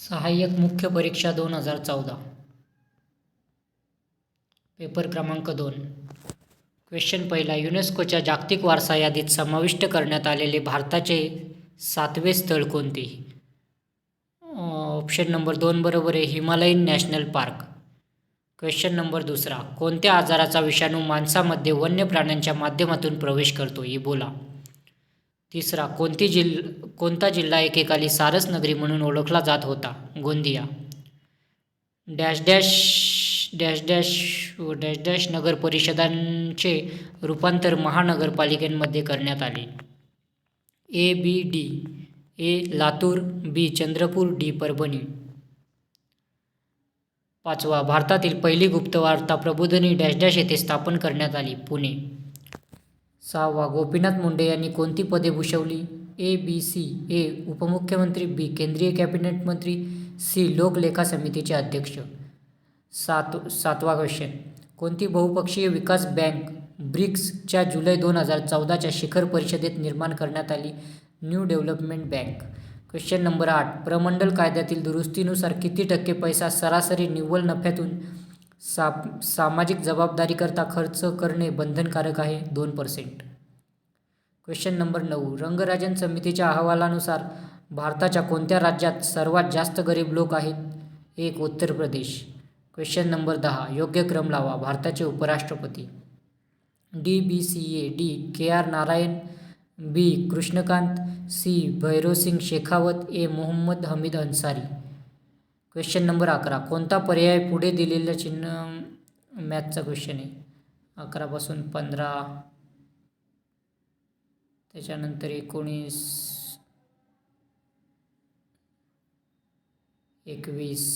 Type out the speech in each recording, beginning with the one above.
सहाय्यक मुख्य परीक्षा 2014 पेपर क्रमांक 2. क्वेश्चन पहिला. युनेस्कोच्या जागतिक वारसा यादीत समाविष्ट करण्यात आलेले भारताचे 7वे स्थळ कोणते? ऑप्शन नंबर 2 बरोबर आहे, Himalayan national park. Question number 2. कोणत्या आजाराचा विषाणू माणसामध्ये वन्य प्राण्यांच्या माध्यमातून प्रवेश करतो? इबोला. 3. कोणता जिल्हा एकेकाली सारस नगरी म्हणून ओळखला जात होता? Gondia. Dash dash dash dash dash dash नगर परिषदांचे रूपांतर महानगरपालिकांमध्ये करण्यात आले? A, B, D. A. Latur, B. Chandrapur, D. Parbhani. 5. भारतातील पहिली गुप्तवार्ता प्रबोधिनी डॅश डॅश येथे स्थापन करण्यात आली? पुणे. 6. गोपीनाथ मुंडे यांनी कोणती पदे भूषवली? ए, बी, सी. ए. उपमुख्यमंत्री, बी. केंद्रीय कॅबिनेट मंत्री, सी. लोकलेखा समितीचे अध्यक्ष. 7वा क्वेश्चन. कोणती बहुपक्षीय विकास बँक ब्रिक्सच्या जुलै 2014च्या शिखर परिषदेत निर्माण करण्यात आली? New development bank. Question number 8. प्रमंडल कायद्यातील दुरुस्तीनुसार किती टक्के पैसा सरासरी निव्वळ नफ्यातून सामाजिक जबाबदारीकरता खर्च करणे बंधनकारक आहे? 2%. Question number 9. रंगराजन समितीच्या अहवालानुसार भारताच्या कोणत्या राज्यात सर्वात जास्त गरीब लोक आहेत? 1. उत्तर प्रदेश. Question number 10. योग्य क्रम लावा. भारताचे उपराष्ट्रपती. D. B. C. A. D. K. R. Narayan, B. Krishnakant, C. Bhairon Singh Shekhawat, A. Mohammad Hamid Ansari. Question number 11. कोणता पर्याय पुढे दिलेल्या चिन्ह मॅथचा क्वेश्चन आहे. 11 पासून 15, त्याच्यानंतर 19, 21.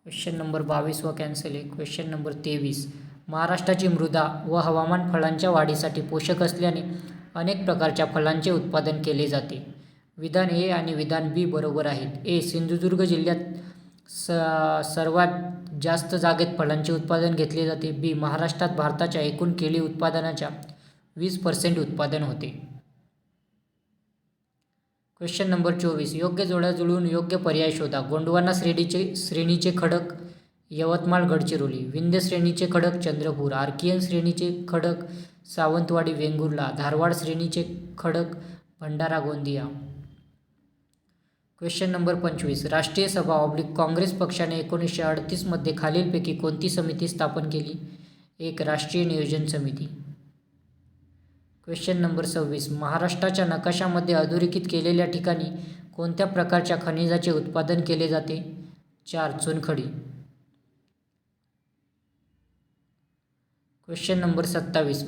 क्वेश्चन नंबर 22 व कॅन्सल आहे. Question number 23. महाराष्ट्राची मृदा व हवामान फळांच्या वाढीसाठी पोषक असल्याने अनेक प्रकारच्या फळांचे उत्पादन केले जाते. विधान ए आणि विधान बी बरोबर आहेत. ए. सिंधुदुर्ग जिल्ह्यात सर्वात जास्त जागेत फळांचे उत्पादन घेतले जाते. बी. महाराष्ट्रात भारताच्या एकूण केळी उत्पादनाच्या 20% उत्पादन होते. Question number 24. योग्य जोड्या जुळवून योग्य पर्याय शोधा. गोंडवाना श्रेणीचे खडक यवतमाळ गडचिरोली, विंध्य श्रेणीचे खडक चंद्रपूर, आर्कियन श्रेणीचे खडक सावंतवाडी वेंगुर्ला, धारवाड श्रेणीचे खडक भंडारा गोंदिया. Question number 25. राष्ट्रीय सभा काँग्रेस पक्षाने 1938 मध्ये खालीलपैकी कोणती समिती स्थापन केली? 1. राष्ट्रीय नियोजन समिती. Question number 26. महाराष्ट्राच्या नकाशामध्ये अधोरेखित केलेल्या ठिकाणी कोणत्या प्रकारच्या खनिजाचे उत्पादन केले जाते? 4. चुनखडी. Question number 27.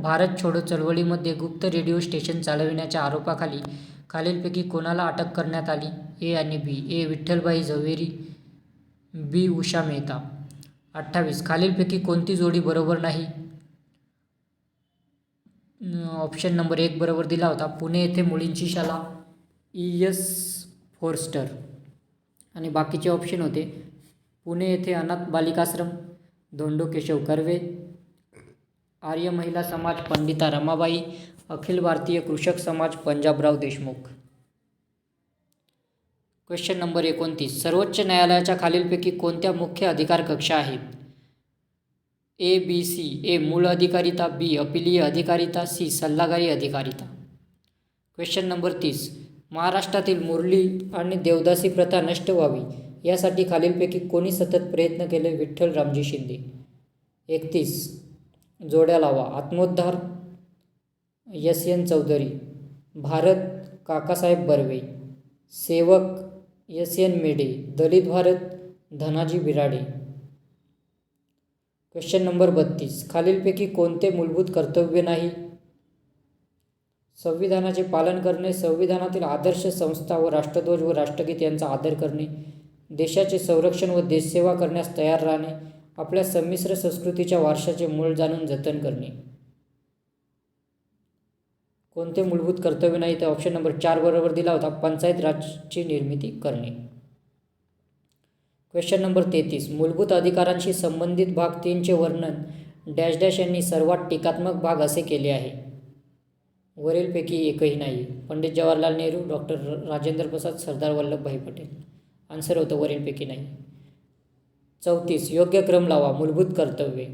भारत छोडो चळवळीमध्ये गुप्त रेडिओ स्टेशन चालविण्याच्या आरोपाखाली खालीलपैकी कोणाला अटक करण्यात आली? ए आणि बी. ए. विठ्ठलभाई झवेरी, बी. उषा मेहता. 28. खालीलपैकी कोणती जोडी बरोबर नाही? ऑप्शन नंबर 1 बरोबर दिला होता. पुणे येथे मुलींची शाळा, ई. एस. फोर्स्टर. आणि बाकीचे ऑप्शन होते पुणे येथे अनाथ बालिकाश्रम, धोंडो केशव कर्वे, आर्य महिला समाज पंडिता रमाबाई, अखिल भारतीय कृषक समाज पंजाबराव देशमुख. Question number 29. सर्वोच्च न्यायालयाच्या खालीलपैकी कोणत्या मुख्य अधिकार कक्षा आहेत? ए, बी, सी. ए. मूळ अधिकारिता, बी. अपिलीय अधिकारिता, सी. सल्लागारी अधिकारिता. Question number 30. महाराष्ट्रातील मुरली आणि देवदासी प्रथा नष्ट व्हावी यासाठी खालीलपैकी कोणी सतत प्रयत्न केले? विठ्ठल रामजी शिंदे. 31. जोड्या लावा. Atmoddhar S. N. Chaudhari, Bharat Kakasaheb Barve, Sevak S. N. Medhe, Dalit Bharat Dhanaji Birade. Question number 32. खालीलपैकी कोणते मूलभूत कर्तव्य नाही? संविधानाचे पालन करणे, संविधानातील आदर्श संस्था व राष्ट्रध्वज व राष्ट्रगीत यांचा आदर करणे, देशाचे संरक्षण व देशसेवा करण्यास तयार राहणे, आपल्या संमिश्र संस्कृतीच्या वारशाचे मूळ जाणून जतन करणे. कोणते मूलभूत कर्तव्य नाही? तर ऑप्शन नंबर 4 बरोबर दिला होता. पंचायत राजची निर्मिती करणे. Question number 33. मूलभूत अधिकारांशी संबंधित भाग 3 चे वर्णन डॅश डॅश यांनी सर्वात टीकात्मक भाग असे केले आहे? वरीलपैकी एकही नाही. पंडित जवाहरलाल नेहरू, डॉक्टर राजेंद्र प्रसाद, सरदार वल्लभभाई पटेल. आन्सर होतं वरीलपैकी नाही. 34 योग्य क्रम लावा. मूलभूत कर्तव्ये.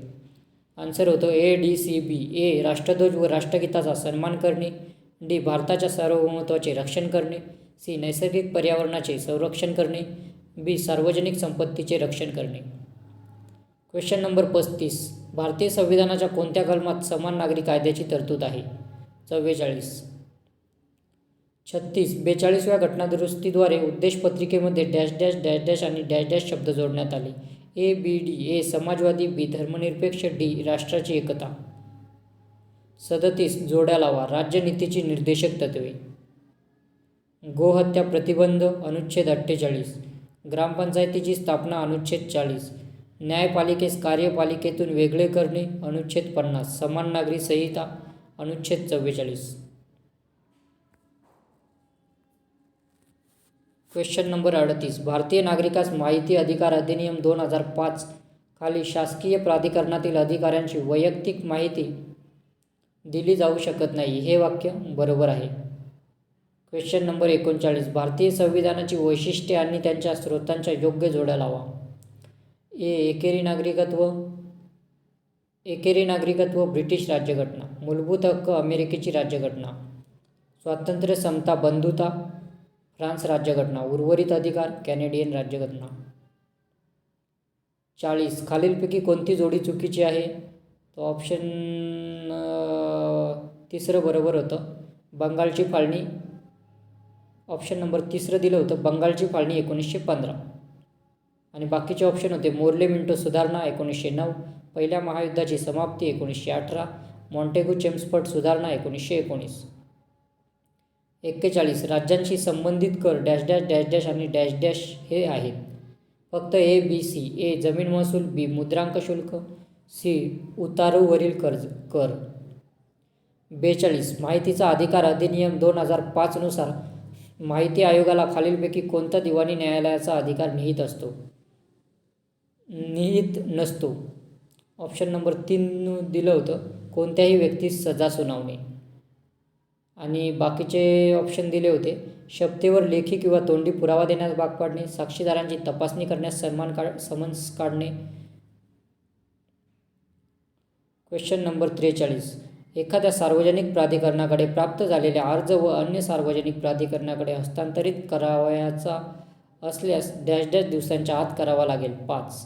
आन्सर होतं ADCB. ए. राष्ट्रध्वज व राष्ट्रगीताचा सन्मान करणे. डी. भारताच्या सार्वभौमत्वाचे रक्षण करणे. सी. नैसर्गिक पर्यावरणाचे संरक्षण करणे. बी. सार्वजनिक संपत्तीचे रक्षण करणे. Question number 35. भारतीय संविधानाच्या कोणत्या कलमात समान नागरी कायद्याची तरतूद आहे? 44. 36. 42व्या घटनादुरुस्तीद्वारे उद्देशपत्रिकेमध्ये डॅश डॅश डॅश डॅश आणि डॅश डॅश शब्द जोडण्यात आले. ए. बी. डी. ए. समाजवादी. बी. धर्मनिरपेक्ष. डी. राष्ट्राची एकता. 37. जोड्या लावा. राज्यनीतीची निर्देशक तत्त्वे. गोहत्या प्रतिबंध अनुच्छेद 48. ग्रामपंचायतीची स्थापना अनुच्छेद 40. न्यायपालिकेस कार्यपालिकेतून वेगळे करणे अनुच्छेद 50. समान नागरी संहिता अनुच्छेद 44. Question number 38. भारतीय नागरिकास माहिती अधिकार अधिनियम 2005 खाली शासकीय प्राधिकरणातील अधिकाऱ्यांची वैयक्तिक माहिती दिली जाऊ शकत नाही. हे वाक्य बरोबर आहे. Question number 39. भारतीय संविधानाची वैशिष्ट्ये आणि त्यांच्या स्रोतांच्या योग्य जोड्या लावा. ए. एकेरी नागरिकत्व ब्रिटिश राज्यघटना. मूलभूत हक्क अमेरिकेची राज्यघटना. स्वातंत्र्य, समता, बंधुता फ्रान्स राज्यघटना. उर्वरित अधिकार कॅनेडियन राज्यघटना. 40. खालीलपैकी कोणती जोडी चुकीची आहे? तो ऑप्शन तिसरं बरोबर होतं. बंगालची फाळणी. ऑप्शन नंबर तिसरं दिलं होतं बंगालची फाळणी 1915. आणि बाकीचे ऑप्शन होते मोर्ले मिंटो सुधारणा 1909, पहिल्या महायुद्धाची समाप्ती 1918, मॉन्टेगू चेम्सफोर्ड सुधारणा 1919. 41. राज्यांशी संबंधित कर डॅश डॅश डॅश डॅश आणि डॅश डॅश हे आहेत. फक्त ए. बी. सी. ए. जमीन महसूल. बी. मुद्रांक शुल्क. सी. उतारूवरील कर. 42. माहितीचा अधिकार अधिनियम 2005 नुसार माहिती आयोगाला खालीलपैकी कोणता दिवाणी न्यायालयाचा अधिकार निहित नसतो? ऑप्शन नंबर 3 दिलं होतं कोणत्याही व्यक्तीस सजा सुनावणे. आणि बाकीचे ऑप्शन दिले होते शपथेवर लेखी किंवा तोंडी पुरावा देण्यास भाग पाडणे, साक्षीदारांची तपासणी करण्यास समन्स काढणे. Question number 43. एखाद्या सार्वजनिक प्राधिकरणाकडे प्राप्त झालेल्या अर्ज व अन्य सार्वजनिक प्राधिकरणाकडे हस्तांतरित करावयाचा असल्यास डॅश डॅश दिवसांच्या आत करावा लागेल. 5.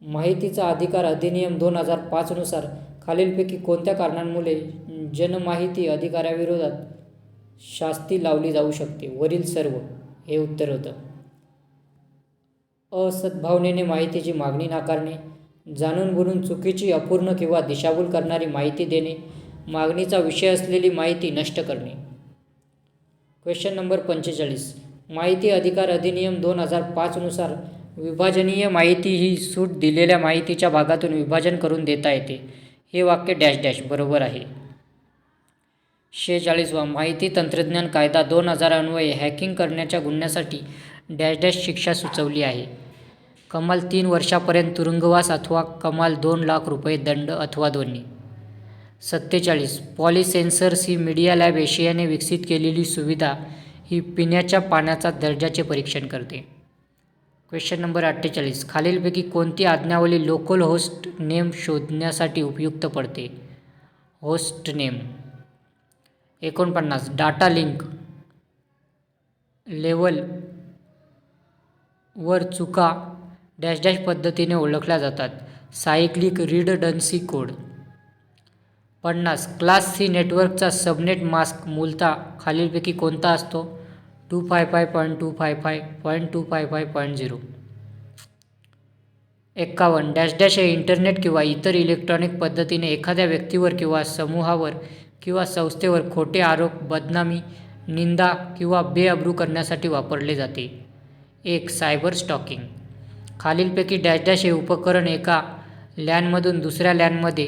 माहितीचा अधिकार अधिनियम 2005 नुसार खालीलपैकी कोणत्या कारणांमुळे जनमाहिती अधिकाऱ्याविरोधात शास्ती लावली जाऊ शकते? वरील सर्व हे उत्तर होतं. असद्भावनेने माहितीची मागणी नाकारणे, जाणून बुजून चुकीची, अपूर्ण किंवा दिशाभूल करणारी माहिती देणे, मागणीचा विषय असलेली माहिती नष्ट करणे. Question number 45. माहिती अधिकार अधिनियम 2005 नुसार विभाजनीय माहिती ही सूट दिलेल्या माहितीच्या भागातून विभाजन करून देता येते. हे वाक्य डॅश डॅश बरोबर आहे. 46. माहिती तंत्रज्ञान कायदा 2000 अन्वये हॅकिंग करण्याच्या गुन्ह्यासाठी डॅश डॅश शिक्षा सुचवली आहे. कमाल 3 वर्षापर्यंत तुरुंगवास अथवा कमाल 2 लाख रुपये दंड अथवा दोन्ही. 47. पॉलीसेन्सर्स ही मीडिया लॅब एशियाने विकसित केलेली सुविधा ही पिण्याच्या पाण्याचा दर्जाचे परीक्षण करते. Question number 48. खालीलपैकी कोणती आज्ञावली लोकल होस्ट नेम शोधण्यासाठी उपयुक्त पडते? Host name. 49. Data link level वर चुका डॅश डॅश पद्धतीने ओळखल्या जातात. Cyclic redundancy code. 50. Class C नेटवर्कचा सबनेट मास्क मूलतः खालीलपैकी कोणता असतो? 255.255.255.0. 51. डॅश डॅश हे इंटरनेट किंवा इतर इलेक्ट्रॉनिक पद्धतीने एखाद्या व्यक्तीवर किंवा समूहावर किंवा संस्थेवर खोटे आरोप, बदनामी, निंदा किंवा बेअब्रू करण्यासाठी वापरले जाते. 1. Cyber stalking. खालीलपैकी डॅश डॅश हे उपकरण एका लॅनमधून दुसऱ्या लॅनमध्ये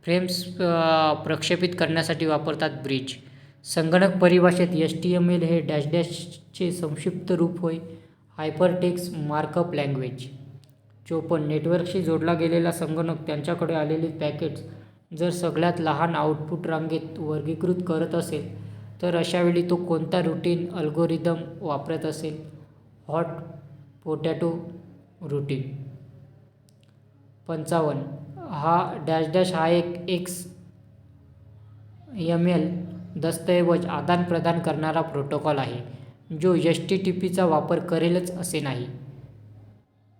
फ्रेम्स प्रक्षेपित करण्यासाठी वापरतात. ब्रिज. संगणक परिभाषेत HTML हे डॅश डॅशचे संक्षिप्त रूप होय. Hypertext markup language. 54. नेटवर्कशी जोडला गेलेला संगणक त्यांच्याकडे आलेले पॅकेट्स जर सगळ्यात लहान आउटपुट रांगेत वर्गीकृत करत असेल तर अशावेळी तो कोणता रूटीन अल्गोरिदम वापरत असेल? Hot potato routine. 55. हा एक XML दस्तऐवज आदान प्रदान करणारा प्रोटोकॉल आहे जो HTTPचा वापर करेलच असे नाही.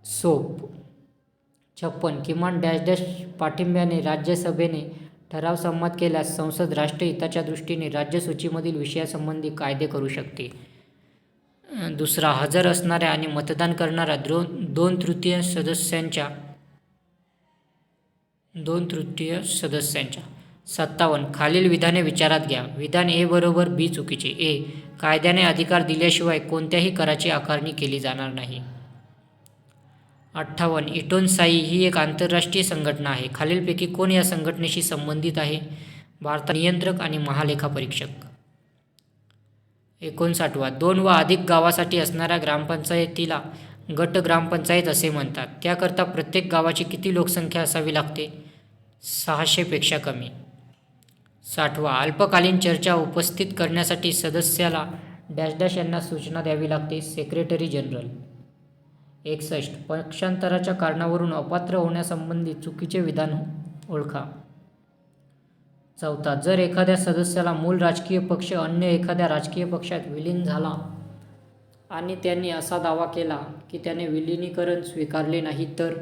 सोप. 56. किमान पाठिंब्याने राज्यसभेने ठराव संमत केल्यास संसद राष्ट्रहिताच्या दृष्टीने राज्यसूचीमधील विषयासंबंधी कायदे करू शकते. दुसरा, हजर असणाऱ्या आणि मतदान करणाऱ्या दोन तृतीयांश सदस्यांच्या. 57. खालील विधाने विचारात घ्या. विधान ए बरोबर बी चुकीचे. ए. कायद्याने अधिकार दिल्याशिवाय कोणत्याही कराची आकारणी केली जाणार नाही. 58. इटोनसाई ही एक आंतरराष्ट्रीय संघटना आहे. खालीलपैकी कोण या संघटनेशी संबंधित आहे? भारतात नियंत्रक आणि महालेखापरीक्षक. 59. 2 वा अधिक गावासाठी असणाऱ्या ग्रामपंचायतीला गट ग्रामपंचायत असे म्हणतात. त्याकरता प्रत्येक गावाची किती लोकसंख्या असावी लागते? 600 पेक्षा कमी. 60. अल्पकालीन चर्चा उपस्थित करण्यासाठी सदस्याला यांना सूचना द्यावी लागते. Secretary general. 61. पक्षांतराच्या कारणावरून अपात्र होण्यासंबंधी चुकीचे विधान ओळखा. 4. जर एखाद्या सदस्याला मूळ राजकीय पक्ष अन्य एखाद्या राजकीय पक्षात विलीन झाला आणि त्यांनी असा दावा केला की त्याने विलीनीकरण स्वीकारले नाही तर?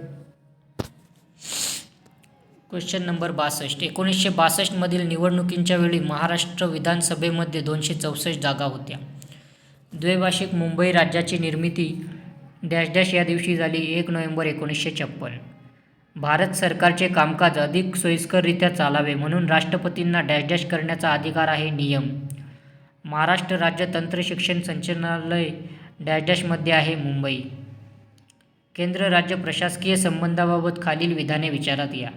Question number 62. 1962 मधील निवडणुकींच्या वेळी महाराष्ट्र विधानसभेमध्ये 264 जागा होत्या. द्वैभाषिक मुंबई राज्याची निर्मिती या दिवशी झाली. 1 नोव्हेंबर 1956. भारत सरकारचे कामकाज अधिक सोयीस्कररित्या चालावे म्हणून राष्ट्रपतींना करण्याचा अधिकार आहे. नियम. महाराष्ट्र राज्य तंत्र शिक्षण संचालनालय मध्ये आहे. मुंबई. केंद्र राज्य प्रशासकीय संबंधाबाबत खालील विधाने विचारात घ्या.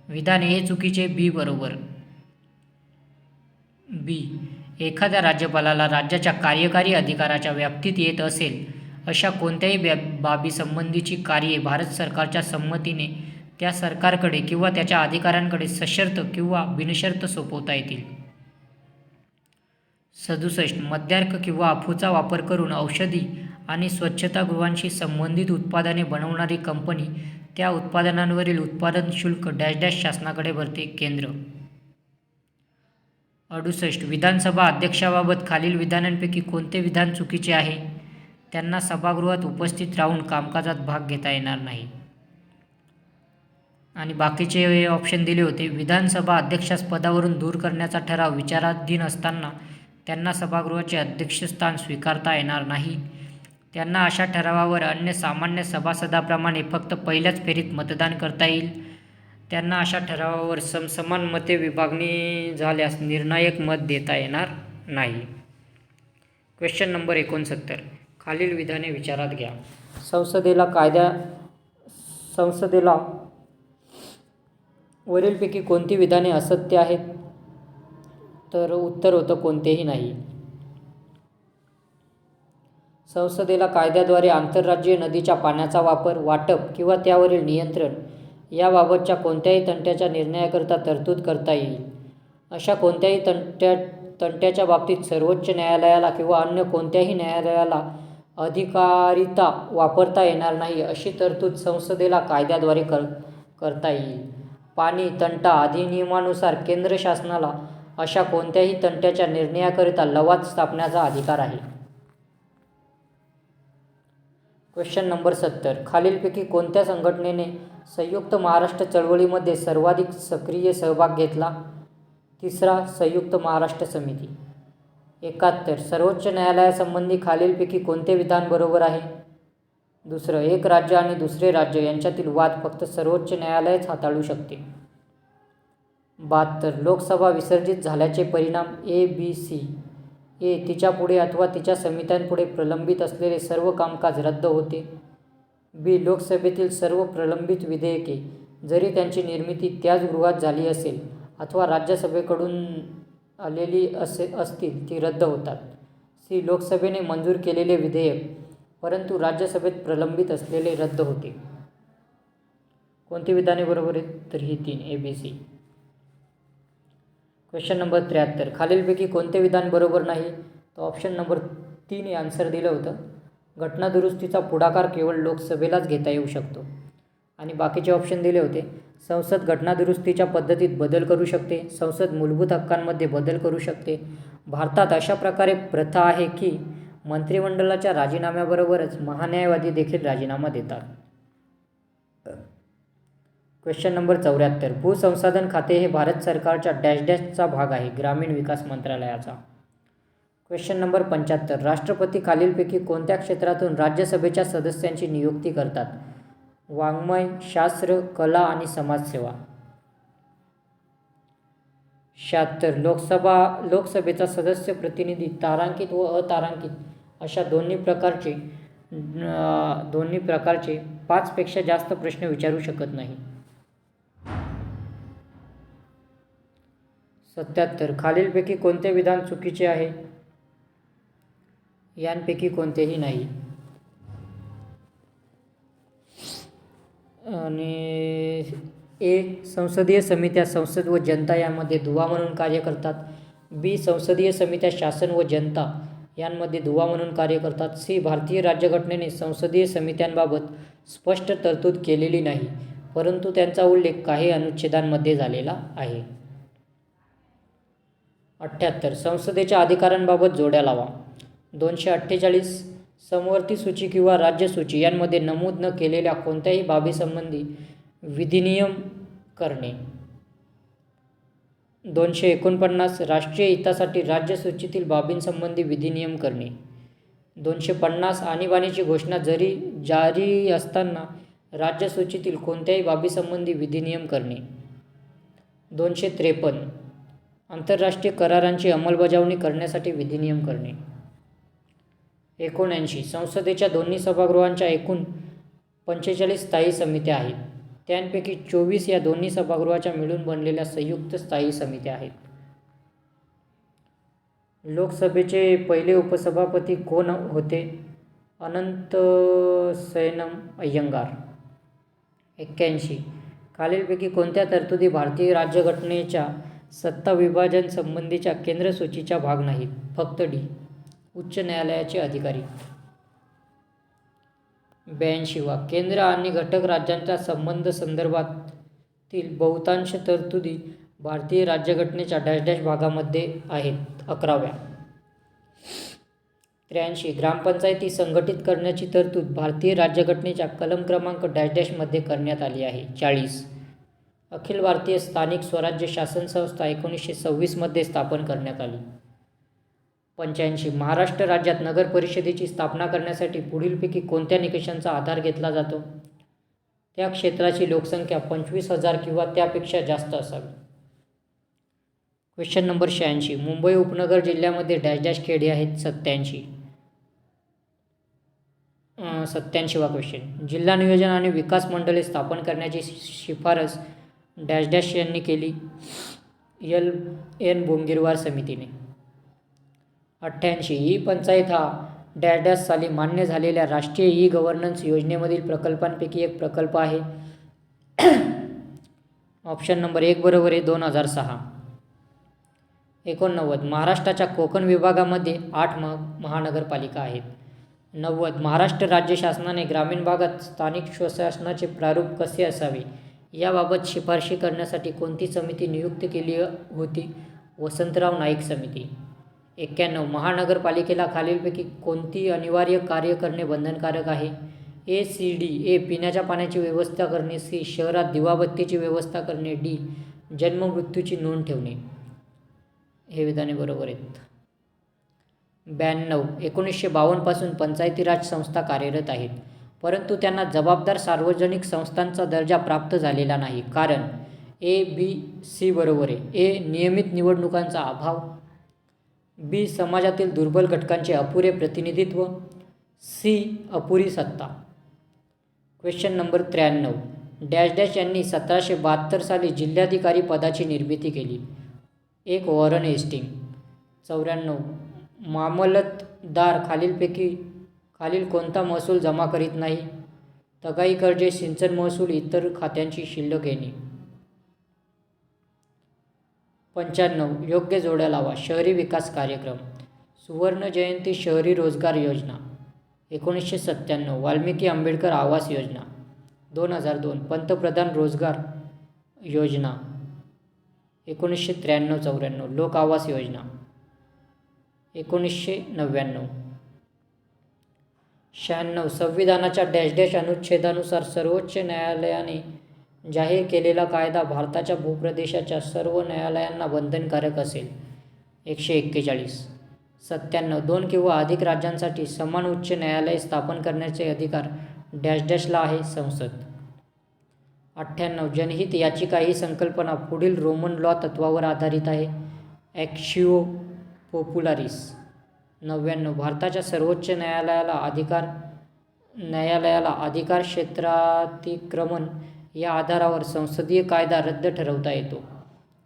विधान ए चुकीचे. बी बरोबर. बी. एखाद्या राज्यपालाला राज्याच्या कार्यकारी अधिकाराच्या व्याप्तीत येत असेल अशा कोणत्याही बाबीसंबंधीची कार्ये भारत सरकारच्या संमतीने त्या सरकारकडे किंवा त्याच्या अधिकाऱ्यांकडे सशर्त किंवा बिनशर्त सोपवता येतील. 67. मद्यार्क किंवा अफूचा वापर करून औषधी आणि स्वच्छतागृहांशी संबंधित उत्पादने बनवणारी कंपनी त्या उत्पादनांवरील उत्पादन शुल्क शासनाकडे भरते. केंद्र. 68. विधानसभा अध्यक्षाबाबत खालील विधानांपैकी कोणते विधान चुकीचे आहे? त्यांना सभागृहात उपस्थित राहून कामकाजात भाग घेता येणार नाही. आणि बाकीचे ऑप्शन दिले होते. विधानसभा अध्यक्षास पदावरून दूर करण्याचा ठराव विचाराधीन असताना त्यांना सभागृहाचे अध्यक्षस्थान स्वीकारता येणार नाही. त्यांना अशा ठरावावर अन्य सामान्य सभासदांप्रमाणे फक्त पहिल्याच फेरीत मतदान करता येईल. त्यांना अशा ठरावावर समान मते विभागणी झाल्यास निर्णायक मत देता येणार नाही. Question number 69. खालील विधाने विचारात घ्या. संसदेला वरीलपैकी कोणती विधाने असत्य आहेत? तर उत्तर होतं कोणतेही नाही. संसदेला कायद्याद्वारे आंतरराज्यीय नदीच्या पाण्याचा वापर, वाटप किंवा त्यावरील नियंत्रण याबाबतच्या कोणत्याही तंट्याच्या निर्णयाकरता तरतूद करता येईल. अशा कोणत्याही तंट्याच्या बाबतीत सर्वोच्च न्यायालयाला किंवा अन्य कोणत्याही न्यायालयाला अधिकारिता वापरता येणार नाही अशी तरतूद संसदेला कायद्याद्वारे करता येईल. पाणी तंटा अधिनियमानुसार केंद्र शासनाला अशा कोणत्याही तंट्याच्या निर्णयाकरिता लवाद स्थापण्याचा अधिकार आहे. Question number 70. खालीलपैकी कोणत्या संघटनेने संयुक्त महाराष्ट्र चळवळीमध्ये सर्वाधिक सक्रिय सहभाग घेतला? तिसरा, संयुक्त महाराष्ट्र समिती. 71. सर्वोच्च न्यायालयासंबंधी खालीलपैकी कोणते विधान बरोबर आहे? दुसरं, एक राज्य आणि दुसरे राज्य यांच्यातील वाद फक्त सर्वोच्च न्यायालयच हाताळू शकते. 72. लोकसभा विसर्जित झाल्याचे परिणाम ए, बी, सी. ए. तिच्यापुढे अथवा तिच्या समित्यांपुढे प्रलंबित असलेले सर्व कामकाज रद्द होते. बी. लोकसभेतील सर्व प्रलंबित विधेयके जरी त्यांची निर्मिती त्याच गृहात झाली असेल अथवा राज्यसभेकडून आलेली असतील ती रद्द होतात. सी. लोकसभेने मंजूर केलेले विधेयक परंतु राज्यसभेत प्रलंबित असलेले रद्द होते. कोणती विधाने बरोबर आहेत? तर ही 3, ए, बी, सी. क्वेश्चन नंबर 73, खालीलपैकी कोणते विधान बरोबर नाही? तर ऑप्शन नंबर 3 हे आन्सर दिलं होतं. घटनादुरुस्तीचा पुढाकार केवळ लोकसभेलाच घेता येऊ शकतो. आणि बाकीचे ऑप्शन दिले होते. संसद घटनादुरुस्तीच्या पद्धतीत बदल करू शकते, संसद मूलभूत हक्कांमध्ये बदल करू शकते, भारतात अशा प्रकारे प्रथा आहे की मंत्रिमंडळाच्या राजीनाम्याबरोबरच महान्यायवादी देखील राजीनामा देतात. क्वेश्चन नंबर 74, भूसंसाधन खाते हे भारत सरकारच्या डॅश डॅशचा भाग आहे? ग्रामीण विकास मंत्रालयाचा. क्वेश्चन नंबर 75, राष्ट्रपती खालीलपैकी कोणत्या क्षेत्रातून राज्यसभेच्या सदस्यांची नियुक्ती करतात? वाङ्मय, शास्त्र, कला आणि समाजसेवा. 76, लोकसभेचा सदस्य प्रतिनिधी तारांकित व अतारांकित अशा दोन्ही प्रकारचे 5 पेक्षा जास्त प्रश्न विचारू शकत नाही. 77, खालीलपैकी कोणते विधान चुकीचे आहे? यांपैकी कोणतेही नाही. आणि ए, संसदीय समित्या संसद व जनता यामध्ये दुवा म्हणून कार्य करतात. बी, संसदीय समित्या शासन व जनता यांमध्ये दुवा म्हणून कार्य करतात. सी, भारतीय राज्यघटनेने संसदीय समित्यांबाबत स्पष्ट तरतूद केलेली नाही, परंतु त्यांचा उल्लेख काही अनुच्छेदांमध्ये झालेला आहे. 78, संसदेच्या अधिकारांबाबत जोड्या लावा. 248, समवर्ती सूची किंवा राज्य सूची यांमध्ये नमूद न केलेल्या कोणत्याही बाबीसंबंधी विधिनियम करणे. 249, राष्ट्रीय हितासाठी राज्य सूचीतील बाबींसंबंधी विधिनियम करणे. 250, आणीबाणीची घोषणा जारी असताना राज्य सूचीतील कोणत्याही बाबीसंबंधी विधिनियम करणे. 253, आंतरराष्ट्रीय करारांची अंमलबजावणी करण्यासाठी विधिनियम करणे. 79, संसदेच्या दोन्ही सभागृहांच्या एकूण 45 स्थायी समित्या आहेत. त्यांपैकी 24 या दोन्ही सभागृहाच्या मिळून बनलेल्या संयुक्त स्थायी समित्या आहेत. लोकसभेचे पहिले उपसभापती कोण होते? अनंतशयनम अय्यंगार. 81, खालीलपैकी कोणत्या तरतुदी भारतीय राज्यघटनेच्या सत्ता विभाजन संबंधीच्या केंद्र सूचीचा भाग नाहीत? फक्त डी, उच्च न्यायालयाचे अधिकारी. 82, केंद्र आणि घटक राज्यांच्या संबंध संदर्भातील बहुतांश तरतुदी भारतीय राज्यघटनेच्या डॅश डॅश भागामध्ये आहेत. 11व्या. 83, ग्रामपंचायती संघटित करण्याची तरतूद भारतीय राज्यघटनेच्या कलम क्रमांक डॅश डॅशमध्ये करण्यात आली आहे. 40, अखिल भारतीय स्थानिक स्वराज्य शासन संस्था 1926 मध्ये स्थापन करण्यात आली. 85, महाराष्ट्र राज्यात नगर परिषदेची स्थापना करण्यासाठी पुढीलपैकी कोणत्या निकषांचा आधार घेतला जातो? त्या क्षेत्राची लोकसंख्या 25,000 किंवा त्यापेक्षा जास्त असावी. क्वेश्चन नंबर 86, मुंबई उपनगर जिल्ह्यामध्ये डॅश डॅश खेडे आहेत? 87वा क्वेश्चन, जिल्हा नियोजन आणि विकास मंडळे स्थापन करण्याची शिफारस डॅश डॅश यांनी केली? एन बोंगिरवार समितीने. 88, ई पंचायत हा डॅश डॅश साली मान्य झालेल्या राष्ट्रीय ई गव्हर्नन्स योजनेमधील प्रकल्पांपैकी एक प्रकल्प आहे. ऑप्शन नंबर 1 बरोबर आहे. 2006. 89, महाराष्ट्राच्या कोकण विभागामध्ये 8 महानगरपालिका आहेत. 90, महाराष्ट्र राज्य शासनाने ग्रामीण भागात स्थानिक स्वशासनाचे प्रारूप कसे असावे याबाबत शिफारशी करण्यासाठी कोणती समिती नियुक्त केली होती? वसंतराव नाईक समिती. 91, महानगरपालिकेला खालीलपैकी कोणती अनिवार्य कार्य करणे बंधनकारक आहे? ए, सी, डी. ए, पिण्याच्या पाण्याची व्यवस्था करणे. सी, शहरात दिवाबत्तीची व्यवस्था करणे. डी, जन्ममृत्यूची नोंद ठेवणे. हे विधाने बरोबर आहेत. 92, 1952 पासून पंचायती राज संस्था कार्यरत आहेत, परंतु त्यांना जबाबदार सार्वजनिक संस्थांचा दर्जा प्राप्त झालेला नाही. कारण ए, बी, सी बरोबर आहे. ए, नियमित निवडणुकांचा अभाव. बी, समाजातील दुर्बल घटकांचे अपुरे प्रतिनिधित्व. सी, अपुरी सत्ता. क्वेश्चन नंबर 93, डॅश डॅश यांनी 1772 साली जिल्हाधिकारी पदाची निर्मिती केली? 1, वॉरन हेस्टिंग. 94, मामलतदार खालील कोणता महसूल जमा करीत नाही? तगाई कर्जे, सिंचन महसूल, इतर खात्यांची शिल्लक येणे. 95 योग्य जोड्या लावा शहरी विकास कार्यक्रम. सुवर्ण जयंती शहरी रोजगार योजना. 1997 वाल्मिकी आंबेडकर आवास योजना. 2002 पंतप्रधान रोजगार योजना. 1993-94 लोक आवास योजना. 1999 96 संविधानाच्या डॅश डॅश अनुच्छेदानुसार सर्वोच्च न्यायालयाने जाहीर केलेला कायदा भारताच्या भूप्रदेशाच्या सर्व न्यायालयांना बंधनकारक असेल. 141 97 2 किंवा अधिक राज्यांसाठी समान उच्च न्यायालये स्थापन करण्याचे अधिकार डॅश डॅशला आहे. संसद. 98 जनहित याचिका ही संकल्पना पुढील रोमन लॉ तत्वावर आधारित आहे. ॲक्शिओ पॉप्युलारिस. 99 भारताच्या सर्वोच्च न्यायालयाला अधिकार क्षेत्रातिक्रमण या आधारावर संसदीय कायदा रद्द ठरवता येतो.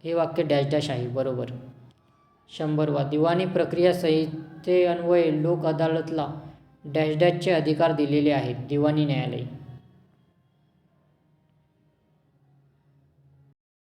हे वाक्य डॅश डॅश आहे. बरोबर. 100 दिवाणी प्रक्रिया संहितेअन्वये लोक अदालतला डॅश डॅशचे अधिकार दिलेले आहेत. दिवाणी न्यायालय.